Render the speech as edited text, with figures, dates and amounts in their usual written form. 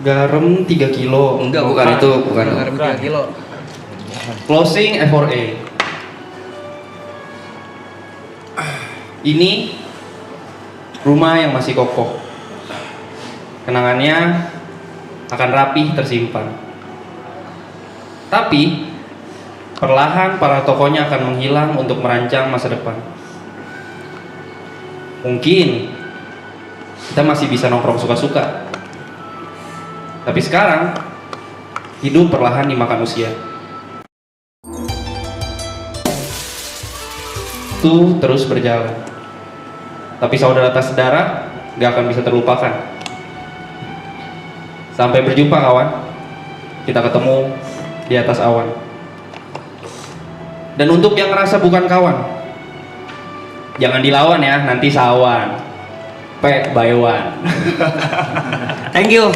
Garam 3 kilo. Enggak, bukan itu, bukan. Garam 3 kilo. Closing F4A. Ini rumah yang masih kokoh. Kenangannya akan rapih tersimpan. Tapi perlahan para tokohnya akan menghilang untuk merancang masa depan. Mungkin kita masih bisa nongkrong suka-suka. Tapi sekarang hidup perlahan dimakan usia. Itu terus berjalan. Tapi saudara tak sedara gak akan bisa terlupakan. Sampai berjumpa kawan. Kita ketemu di atas awan. Dan untuk yang ngerasa bukan kawan, jangan dilawan ya, nanti sawan. P by one. Thank you.